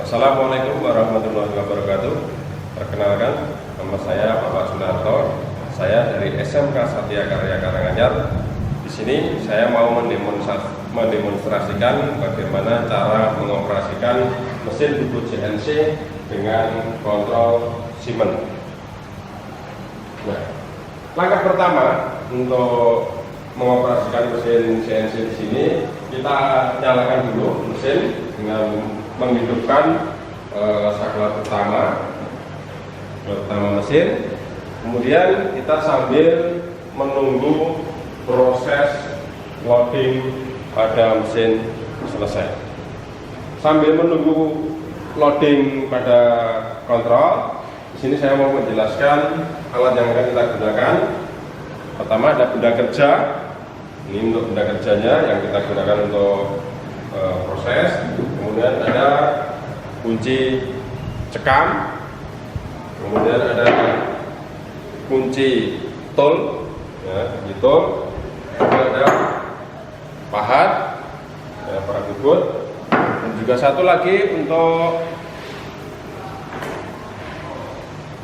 Assalamualaikum warahmatullahi wabarakatuh. Perkenalkan, nama saya Bapak Sunarto. Saya dari SMK Satya Karya Karanganyar. Di sini saya mau mendemonstrasikan bagaimana cara mengoperasikan mesin bubut CNC dengan kontrol Siemens. Nah, langkah pertama untuk mengoperasikan mesin CNC di sini, kita nyalakan dulu mesin dengan menghidupkan saklar utama mesin. Kemudian kita sambil menunggu proses loading pada mesin selesai. Sambil menunggu loading pada kontrol, di sini saya mau menjelaskan alat yang akan kita gunakan. Pertama ada benda kerja. Ini untuk benda kerjanya yang kita gunakan untuk proses. Kemudian ada kunci cekam, kemudian ada kunci tool, ya, gitu. Kemudian ada pahat, ya, para bubut, dan juga satu lagi untuk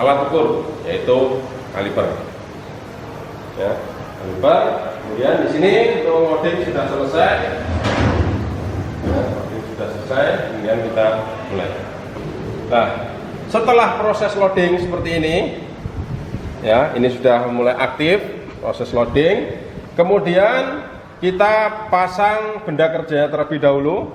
alat ukur, yaitu kaliper. Ya, kaliper. Kemudian di sini untuk loading sudah selesai. Ya, sudah selesai, kemudian kita mulai. Nah, setelah proses loading seperti ini, ya, ini sudah mulai aktif proses loading. Kemudian kita pasang benda kerjanya terlebih dahulu.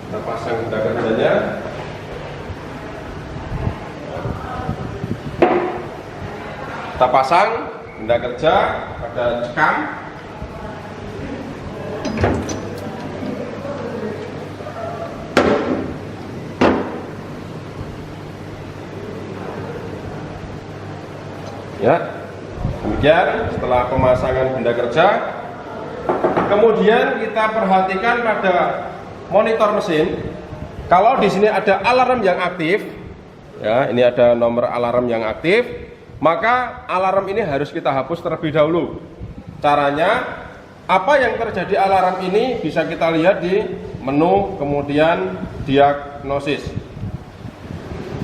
Kita pasang benda kerjanya. Kita pasang benda kerja pada cekam. Ya, demikian setelah pemasangan benda kerja, kemudian kita perhatikan pada monitor mesin. Kalau di sini ada alarm yang aktif, ya, ini ada nomor alarm yang aktif, maka alarm ini harus kita hapus terlebih dahulu. Caranya, apa yang terjadi alarm ini bisa kita lihat di menu, kemudian diagnosis.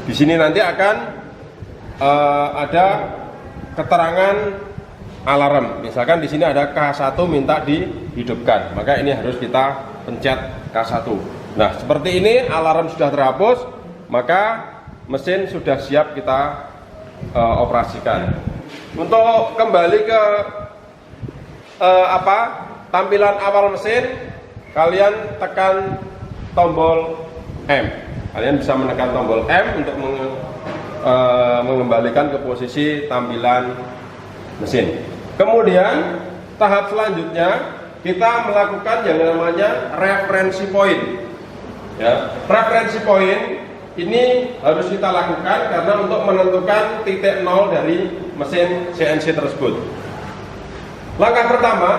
Di sini nanti akan ada keterangan alarm. Misalkan di sini ada K1 minta dihidupkan, maka ini harus kita pencet K1. Nah, seperti ini alarm sudah terhapus, maka mesin sudah siap kita operasikan. Untuk kembali ke tampilan awal mesin, kalian tekan tombol M. Kalian bisa menekan tombol M untuk mengembalikan ke posisi tampilan mesin. Kemudian tahap selanjutnya kita melakukan yang namanya referensi point. Ya, referensi point ini harus kita lakukan karena untuk menentukan titik nol dari mesin CNC tersebut. Langkah pertama,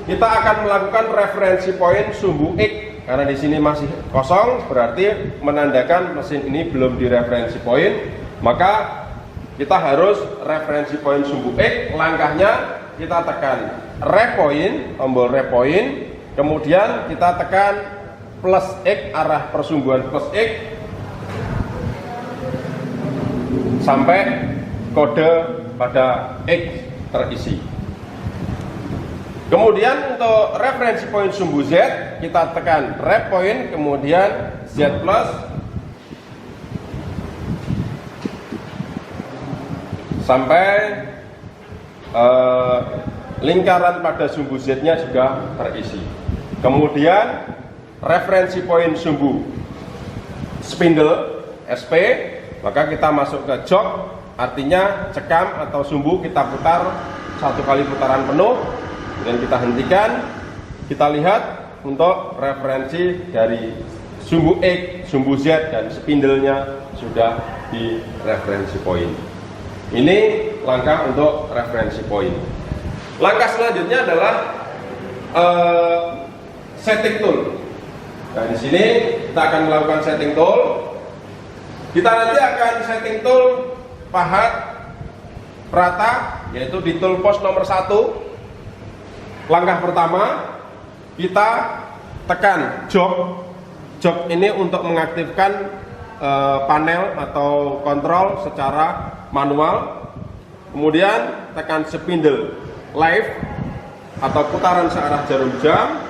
kita akan melakukan referensi point sumbu X. Karena di sini masih kosong, berarti menandakan mesin ini belum di referensi point. Maka kita harus referensi point sumbu X. Langkahnya kita tekan ref point, tombol ref point, kemudian kita tekan plus X, arah persumbuhan plus X sampai kode pada X terisi. Kemudian untuk referensi point sumbu Z, kita tekan ref point, kemudian Z plus sampai lingkaran pada sumbu Z-nya sudah terisi. Kemudian referensi point sumbu spindle SP, maka kita masuk ke jok, artinya cekam atau sumbu kita putar satu kali putaran penuh, kemudian kita hentikan. Kita lihat untuk referensi dari sumbu X, sumbu Z, dan spindle-nya sudah di referensi point. Ini langkah untuk referensi point. Langkah selanjutnya adalah setting tool. Nah, di sini kita akan melakukan setting tool. Kita nanti akan setting tool pahat rata, yaitu di tool post nomor 1. Langkah pertama, kita tekan jok jok ini untuk mengaktifkan panel atau kontrol secara manual. Kemudian tekan spindle live atau putaran searah jarum jam.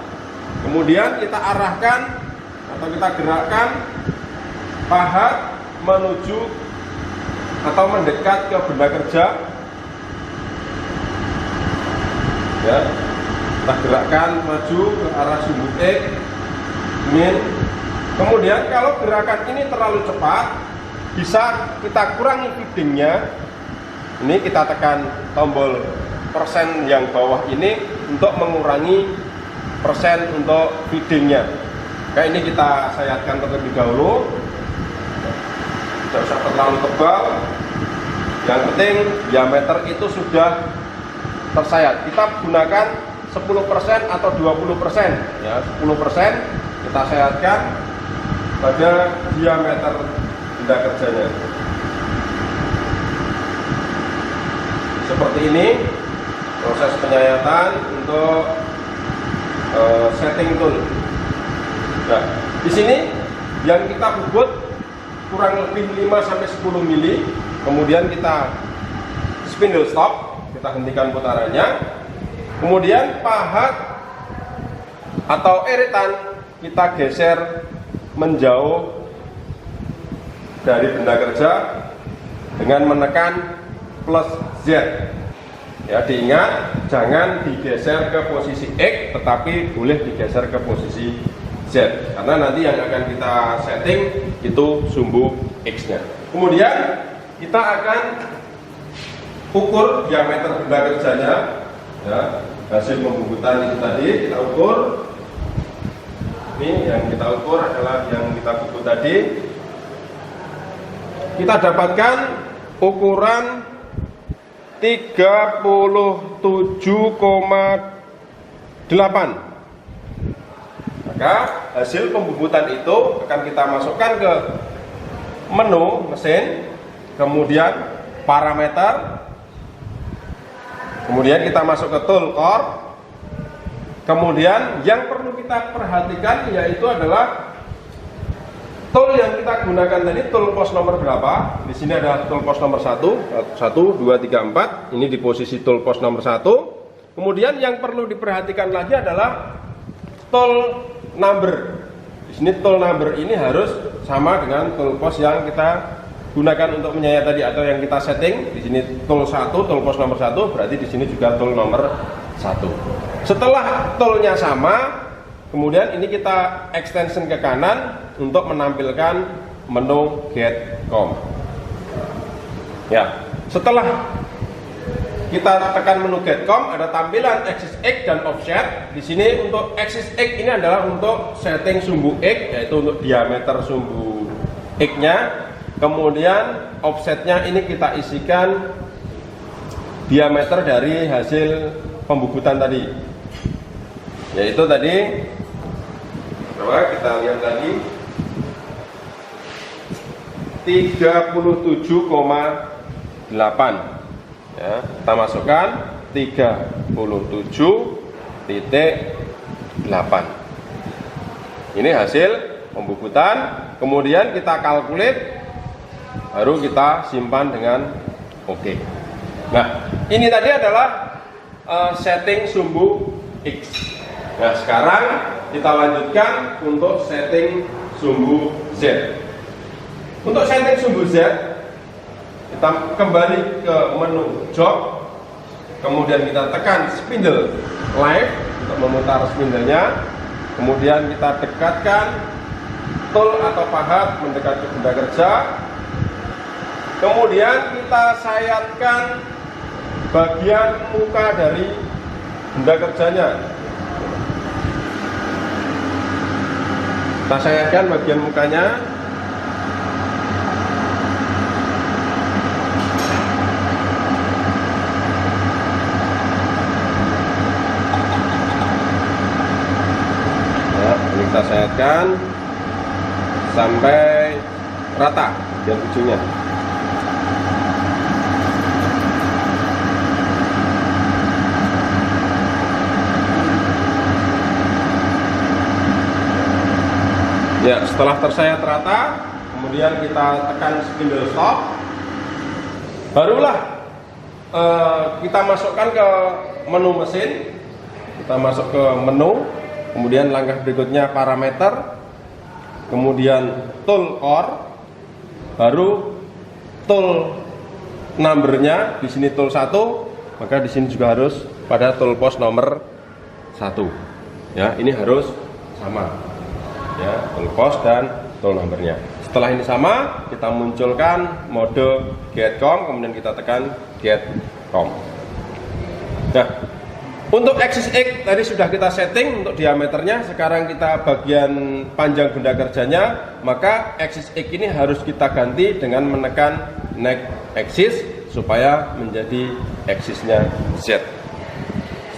Kemudian kita arahkan atau kita gerakkan pahat menuju atau mendekat ke benda kerja. Ya, kita gerakkan maju ke arah sumbu X, min. Kemudian kalau gerakan ini terlalu cepat, bisa kita kurangi feedingnya. Ini kita tekan tombol persen yang bawah ini untuk mengurangi persen untuk feedingnya. Kayak ini kita sayatkan terlebih dahulu, tidak usah terlalu tebal. Yang penting diameter itu sudah tersayat. Kita gunakan 10% atau 20%, ya 10% kita sayatkan pada diameter benda kerjanya. Seperti ini proses penyayatan untuk setting tool. Nah, di sini yang kita bubut kurang lebih 5-10 mili. Kemudian kita spindle stop, kita hentikan putarannya. Kemudian pahat atau iritan kita geser menjauh dari benda kerja dengan menekan plus Z. Ya, diingat jangan digeser ke posisi X, tetapi boleh digeser ke posisi Z, karena nanti yang akan kita setting itu sumbu X-nya. Kemudian kita akan ukur diameter benda kerjanya, ya, hasil pembubutan itu tadi kita ukur. Ini yang kita ukur adalah yang kita bubut tadi. Kita dapatkan ukuran 37,8. Maka hasil pembubutan itu akan kita masukkan ke menu mesin, kemudian parameter, kemudian kita masuk ke tool core. Kemudian yang perlu kita perhatikan yaitu adalah tool yang kita gunakan tadi, tool post nomor berapa. Di sini ada tool post nomor 1, 1, 2, 3, 4. Ini di posisi tool post nomor 1. Kemudian yang perlu diperhatikan lagi adalah tool number. Di sini tool number ini harus sama dengan tool post yang kita gunakan untuk menyayat tadi atau yang kita setting. Di sini tool 1, tool post nomor 1, berarti di sini juga tool nomor 1. Setelah toolnya sama, kemudian ini kita extension ke kanan untuk menampilkan menu get com. Ya, setelah kita tekan menu get com, ada tampilan axis X dan offset. Di sini untuk axis X ini adalah untuk setting sumbu X, yaitu untuk diameter sumbu X-nya. Kemudian offsetnya ini kita isikan diameter dari hasil pembubutan tadi, yaitu tadi berapa kita lihat tadi 37,8. Ya, kita masukkan 37,8. Ini hasil pembubutan. Kemudian kita calculate, baru kita simpan dengan OK. Nah, ini tadi adalah setting sumbu X. Nah, sekarang kita lanjutkan untuk setting sumbu Z. Untuk setting sumbu Z, kita kembali ke menu jog, kemudian kita tekan spindle live untuk memutar spindlenya. Kemudian kita dekatkan tool atau pahat mendekat ke benda kerja. Kemudian kita sayatkan bagian muka dari benda kerjanya. Kita sayatkan bagian mukanya. Ya, ini kita sayatkan sampai rata bagian ujungnya. Ya, setelah tersayat rata, kemudian kita tekan spindle stop, barulah kita masukkan ke menu mesin. Kita masuk ke menu, kemudian langkah berikutnya parameter, kemudian tool core, baru tool numbernya. Di sini tool 1, maka di sini juga harus pada tool post nomor 1. Ya, ini harus sama. Ya, tool post dan tool numbernya. Setelah ini sama, kita munculkan mode get com, kemudian kita tekan get com. Nah, untuk axis X tadi sudah kita setting untuk diameternya. Sekarang kita bagian panjang benda kerjanya, maka axis X ini harus kita ganti dengan menekan next axis supaya menjadi axisnya Z.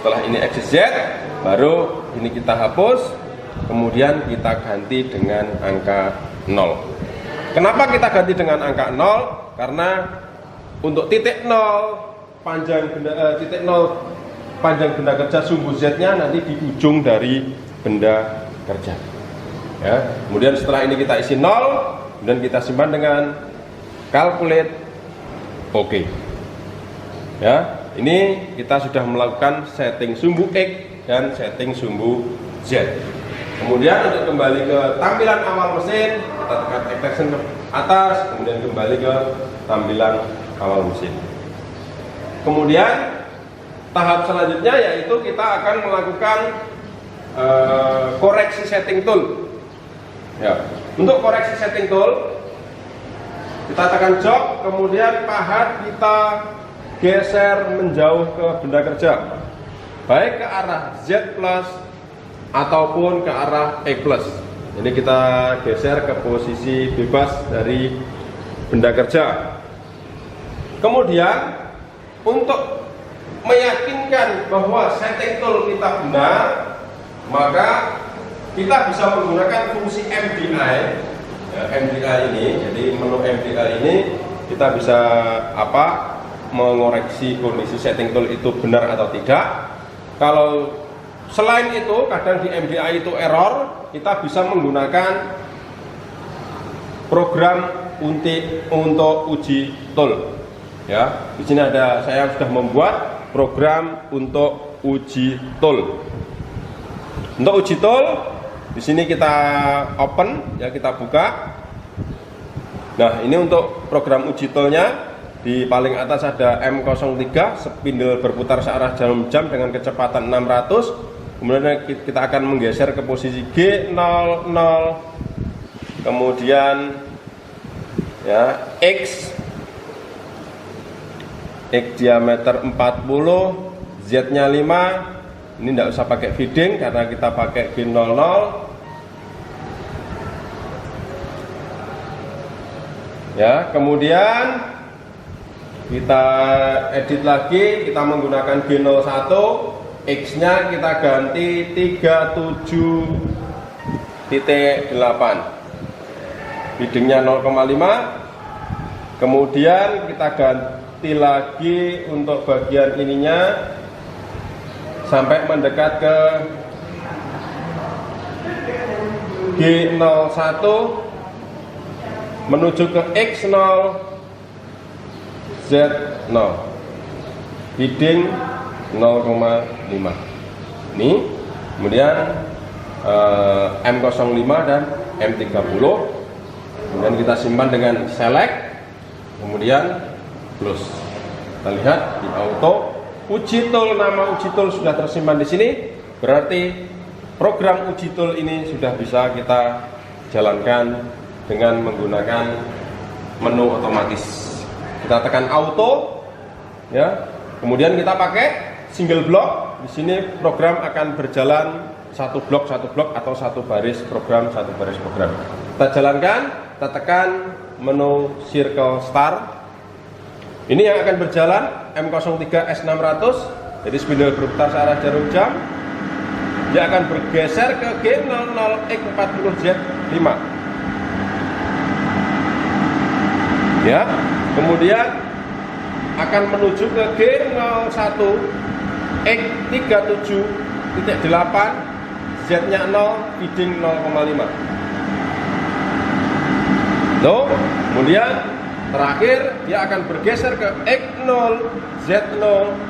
Setelah ini axis Z, baru ini kita hapus, kemudian kita ganti dengan angka 0. Kenapa kita ganti dengan angka 0? Karena untuk titik 0 panjang benda kerja sumbu Z-nya nanti di ujung dari benda kerja. Ya, kemudian setelah ini kita isi 0 dan kita simpan dengan calculate OK. Ya, ini kita sudah melakukan setting sumbu X dan setting sumbu Z. Kemudian untuk kembali ke tampilan awal mesin, kita tekan extension ke atas, kemudian kembali ke tampilan awal mesin. Kemudian tahap selanjutnya yaitu kita akan melakukan koreksi setting tool. Ya, untuk koreksi setting tool, kita tekan jok, kemudian pahat kita geser menjauh ke benda kerja, baik ke arah Z plus ataupun ke arah X plus. Ini kita geser ke posisi bebas dari benda kerja. Kemudian untuk meyakinkan bahwa setting tool kita benar, maka kita bisa menggunakan fungsi MDI. Ya, MDI ini, jadi menu MDI ini kita bisa mengoreksi kondisi setting tool itu benar atau tidak. Kalau selain itu, kadang di MDI itu error, kita bisa menggunakan program untuk uji tool. Ya, di sini saya sudah membuat program untuk uji tool. Untuk uji tool, di sini kita open, ya kita buka. Nah, ini untuk program uji toolnya. Di paling atas ada M03, spindle berputar searah jarum jam dengan kecepatan 600. Kemudian kita akan menggeser ke posisi G00, kemudian ya X diameter 40, Z nya 5. Ini tidak usah pakai feeding karena kita pakai G00. Ya, kemudian kita edit lagi, kita menggunakan G01, X nya kita ganti 37.8, feedingnya 0,5. kemudian kita ganti lagi untuk bagian ininya sampai mendekat ke G01 menuju ke X0, Z0, feeding 0,5. Ini kemudian M05 dan M30, kemudian kita simpan dengan select, kemudian close. Kita lihat di auto uji tool, nama uji tool sudah tersimpan di sini, berarti program uji tool ini sudah bisa kita jalankan dengan menggunakan menu otomatis. Kita tekan auto, ya. Kemudian kita pakai single block. Di sini program akan berjalan satu blok atau satu baris program. Kita jalankan, kita tekan menu circle start. Ini yang akan berjalan M03 S600, jadi spindle berputar searah jarum jam. Dia akan bergeser ke G00 X40Z5. Ya, kemudian akan menuju ke G01 X37.8, Z nya 0, feeding 0,5. Tuh, kemudian terakhir dia akan bergeser ke X0, Z0,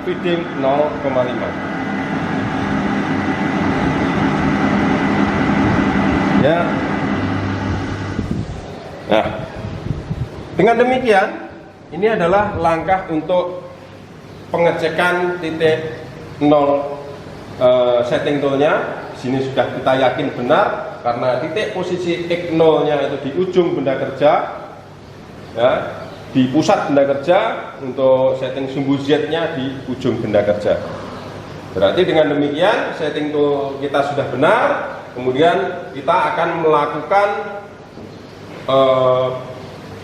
feeding 0,5. Ya. Nah, dengan demikian ini adalah langkah untuk pengecekan titik 0 setting toolnya. Di sini sudah kita yakin benar karena titik posisi X0-nya itu di ujung benda kerja, ya, di pusat benda kerja. Untuk setting sumbu Z-nya di ujung benda kerja. Berarti dengan demikian setting tool kita sudah benar. Kemudian kita akan melakukan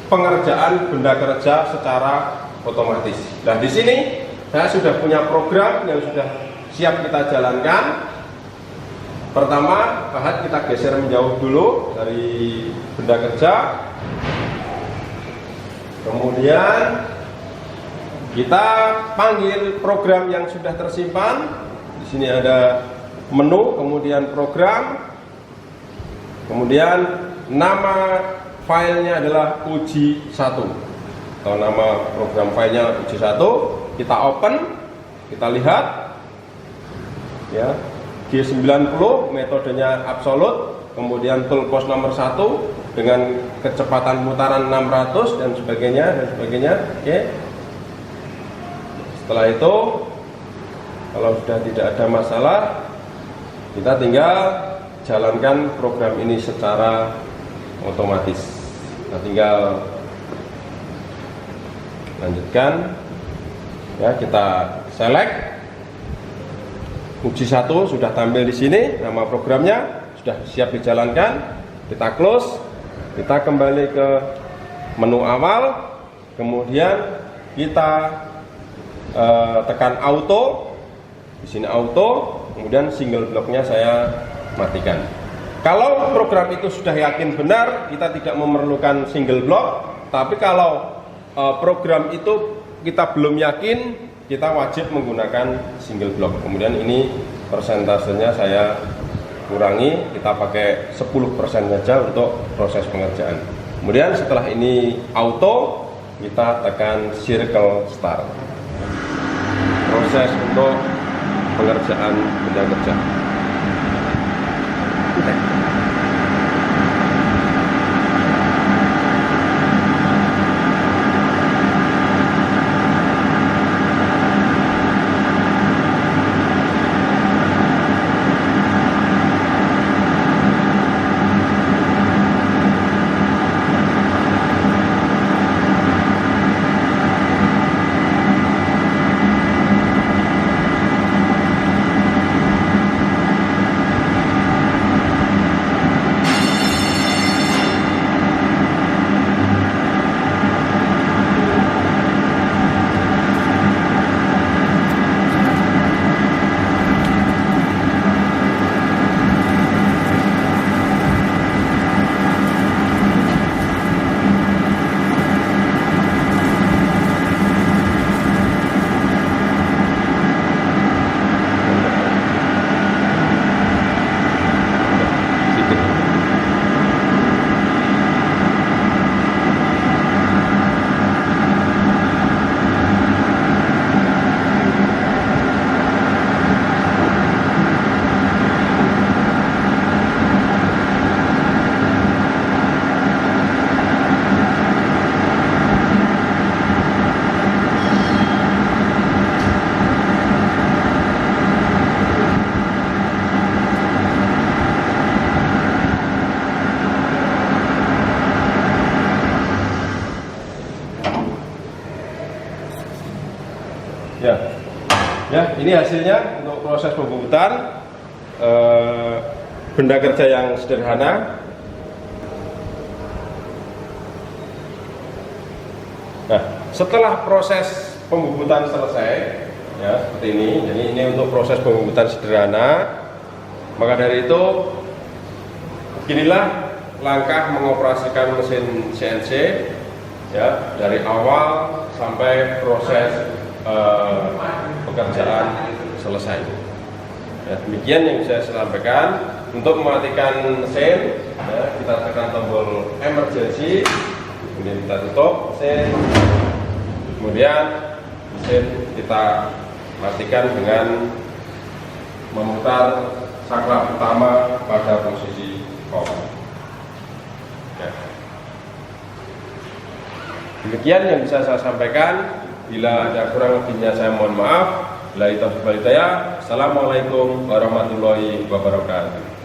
pengerjaan benda kerja secara otomatis. Dan di sini saya sudah punya program yang sudah siap kita jalankan. Pertama, pahat kita geser menjauh dulu dari benda kerja. Kemudian kita panggil program yang sudah tersimpan. Di sini ada menu, kemudian program, kemudian nama filenya adalah uji 1 atau nama program filenya uji 1. Kita open, kita lihat, ya, G90 metodenya absolut, kemudian toolbox nomor 1 dengan kecepatan putaran 600 dan sebagainya. Oke. Setelah itu, kalau sudah tidak ada masalah, kita tinggal jalankan program ini secara otomatis. Kita tinggal lanjutkan, ya, kita select uji 1 sudah tampil di sini, nama programnya sudah siap dijalankan. Kita close, kita kembali ke menu awal, kemudian kita tekan auto. Di sini auto, kemudian single blocknya saya matikan. Kalau program itu sudah yakin benar, kita tidak memerlukan single block. Tapi kalau program itu kita belum yakin, kita wajib menggunakan single block. Kemudian ini persentasenya saya kurangi, kita pakai 10% saja untuk proses pengerjaan. Kemudian setelah ini auto, kita tekan circle start. Proses untuk pengerjaan benda kerja. Ya, ini hasilnya untuk proses pembubutan benda kerja yang sederhana. Nah, setelah proses pembubutan selesai, ya seperti ini. Jadi ini untuk proses pembubutan sederhana. Maka dari itu, inilah langkah mengoperasikan mesin CNC, ya, dari awal sampai proses pekerjaan selesai. Ya, demikian yang saya sampaikan. Untuk mematikan mesin, ya, kita tekan tombol emergency. Kemudian kita tutup mesin. Kemudian mesin kita matikan dengan memutar saklar utama pada posisi off. Ya. Demikian yang bisa saya sampaikan. Bila ada kurang lebihnya saya mohon maaf. Assalamualaikum warahmatullahi wabarakatuh.